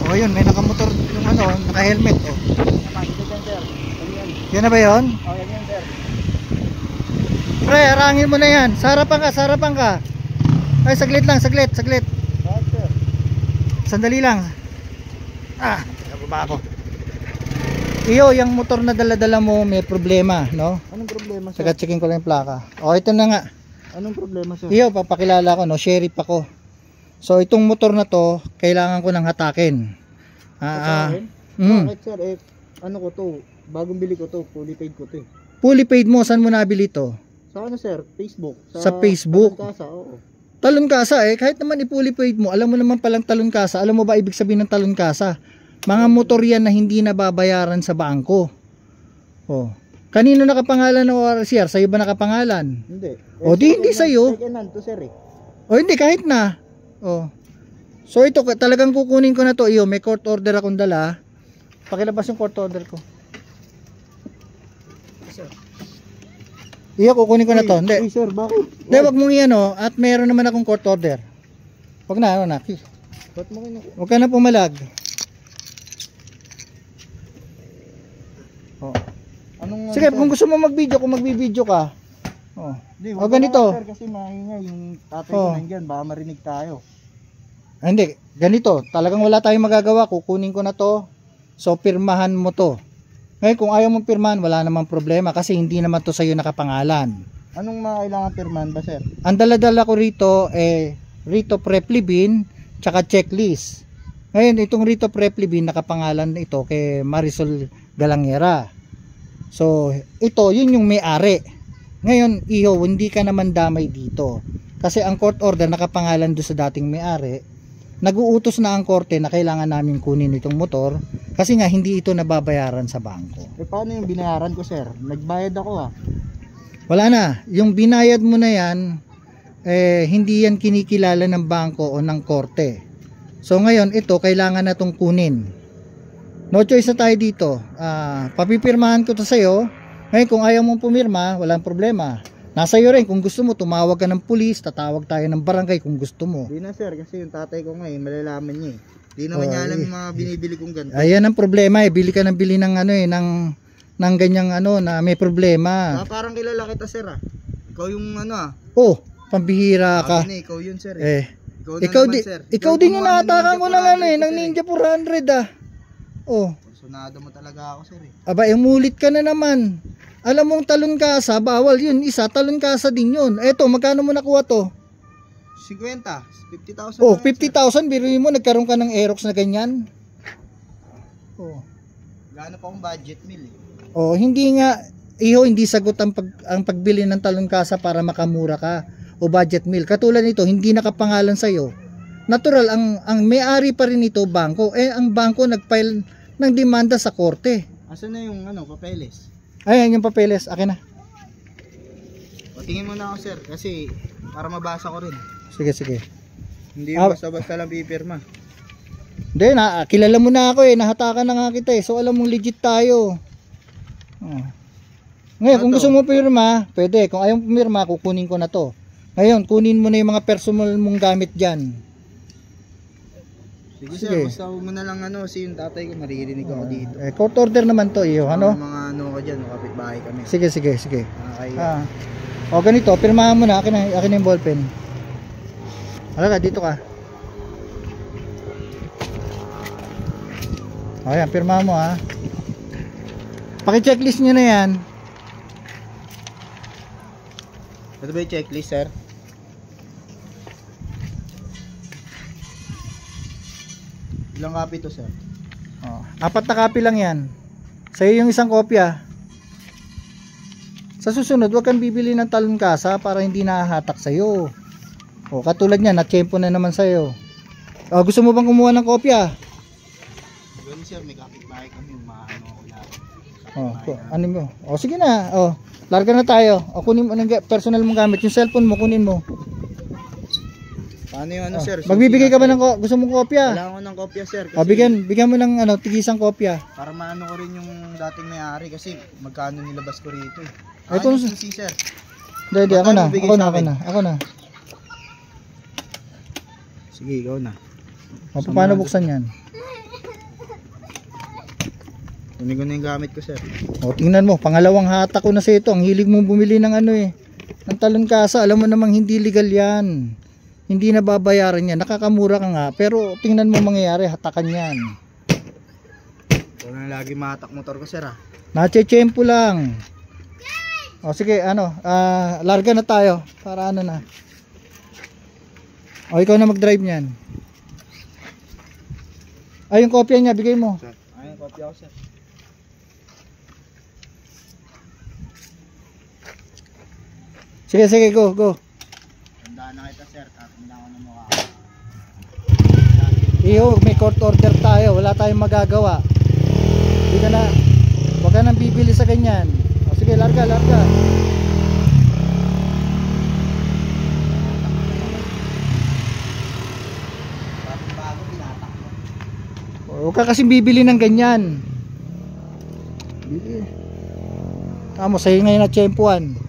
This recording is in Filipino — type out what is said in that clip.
O yun, may nakamotor yung ano, naka-helmet. O. Yan na ba yun? O, yan sir. Pre, harangin mo na yan. Sa harapan ka. Ay, saglit lang, saglit. Bakit sir? Sandali lang. Nababa ako. Iyo, yung motor na dala-dala mo may problema, no? Anong problema sir? Taga-checkin ko lang yung plaka. O, ito na nga. Anong problema sir? Iyo, papakilala ko, no? Sheriff ako. So, itong motor na to, kailangan ko nang hatakin. Bakit sir? Ano ko to? Bagong bili ko to. Fully paid ko to eh. Fully paid mo, saan mo nabili to? Sa ano sir? Facebook. Sa Facebook? Talon Kasa, oo. Talon kasa kahit naman i-fully paid mo, alam mo naman palang talon kasa. Alam mo ba ibig sabihin ng talon kasa? Mga motor yan na hindi nababayaran sa bangko. Oh. Kanino nakapangalan ng ORCR? Sa'yo ba nakapangalan? Hindi. O di hindi sa'yo. Second hand to sir eh. O hindi, kahit na. Oh. So ito, talagang kukunin ko na to. Iyo, may court order akong dala. Pakilabas yung court order ko. Iyo, kukunin ko na to. Hindi. Sir, bakit? Hindi, wag mong iyan o. At meron naman akong court order. Wag na, wag na. Ba't mo kinuha? Wag ka na pumalag. Oh. Sige, kung gusto mo mag-video, kung mag-video ka. Oh. Di, O ganito. Sir, kasi maingay yung tatay ko nandyan, baka marinig tayo. Hindi, ganito. Talagang wala tayong magagawa. Kukunin ko na to. So, pirmahan mo to. Ngayon, kung ayaw mong pirmahan, wala namang problema kasi hindi naman to sa'yo nakapangalan. Anong kailangan pirmahan ba sir? Ang dala-dala ko rito, Rito Preplibin, tsaka checklist. Ngayon, itong Rito Preplibin, nakapangalan ito kay Marisol Galangera. So, ito, yun yung may-ari. Ngayon, iho, hindi ka naman damay dito. Kasi ang court order nakapangalan doon sa dating may-ari. Nag-uutos na ang korte na kailangan namin kunin itong motor kasi nga hindi ito nababayaran sa bangko. Paano yung binayaran ko sir? Nagbayad ako Wala na. Yung binayad mo na yan, hindi yan kinikilala ng bangko o ng korte. So ngayon, ito, kailangan na itong kunin. No choice na tayo dito. Papipirmahan ko to sa'yo. Ngayon, kung ayaw mong pumirma, walang problema. Nasa iyo rin, kung gusto mo, tumawag ka ng pulis, tatawag tayo ng barangay kung gusto mo. Di na sir, kasi yung tatay ko ngayon, malalaman niya eh. Di naman niya alam yung mga binibili kong ganito. Ayan ang problema bili ka ng bili ng ng ganyang na may problema. Parang kilala kita sir Ikaw yung Oh, pambihira ka. Ikaw yun sir Ikaw din yung nakatakan ko ng ng Ninja 400 Oh. Personado mo talaga ako sir Aba, umulit ka na naman. Alam mong talon kasa, bawal yun. Isa, talon kasa din yun. Eto, magkano mo nakuha to? 50,000. Oh, 50,000. Biruin mo, nagkaroon ka ng Aerox na ganyan. Oh. Gano'n pa akong budget meal Oh, hindi nga. Hindi sagot ang pagbili ng talon kasa para makamura ka. O budget meal. Katulad nito, hindi nakapangalan sa'yo. Natural, ang may-ari pa rin ito, bangko. Ang bangko nag-file ng demanda sa korte. Asan na yung papeles? Ayan yung papeles, akin na. Tingin mo na ako sir, kasi para mabasa ko rin. Sige. Hindi yung basta-basta lang pipirma. Hindi, kilala mo na ako nahatakan na nga kita so alam mong legit tayo. Ngayon, kung gusto mo pirma, pwede. Kung ayaw mo pirma, kukunin ko na to. Ngayon, kunin mo na yung mga personal mong gamit dyan. Sige sir, basta mo na lang kasi yung tatay ko maririnig ako dito. Court order naman to Mga ko dyan, kapitbahay kami. Sige. O ganito, pirmahan mo na, akin na yung ballpen. Halika, dito ka. O yan, pirmahan mo Paki-checklist nyo na yan. Ito ba yung checklist sir? Ilang copy to sir? 4 na copy lang yan. Sa'yo yung isang kopya. Sa susunod, huwag kang bibili ng talon kasa para hindi nahahatak sa'yo. Katulad niya, na-tsempo na naman sa'yo. Gusto mo bang kumuha ng kopya? Ganun sir, may kapitbahay kami. Sige na. Larga na tayo. Kunin mo ng personal mong gamit. Yung cellphone mo, kunin mo. Paano yung sir? Magbibigay ka ba ng gusto mong kopya? Kailangan ko ng kopya sir. Kasi bigyan mo ng tigisang kopya. Para maano ko rin yung dating may-ari kasi magkano nilabas ko rito Ito yung CC sir. Hindi, ako na. Sige, ikaw na. Paano buksan yan? Kunin ko na yung gamit ko, sir. O, tingnan mo, pangalawang hatak ko na sa ito. Ang hilig mong bumili ng ano eh, ng talon kasa. Alam mo namang hindi legal yan. Hindi na babayaran yan. Nakakamura ka nga. Pero tingnan mo mangyayari, hatakan yan. Ito na lagi mahatak motor ko, sir, ah. Nache-tempo lang. O sige, larga na tayo. Para ano na. O, ikaw na mag-drive niyan. Ay, yung kopya niya, bigay mo. Sir, ayun, kopya ko, sir. Sige, sige, go. Tandaan na kita, sir. Tatandaan ko na mukha. Iyo, may court order tayo. Wala tayong magagawa. Hindi ka na, huwag ka nang bibili sa ganyan. O sige, larga. Bago tinatak mo. Huwag ka kasi bibili ng ganyan. Bili. Tamo, sa'yo ngayon na tsempuan.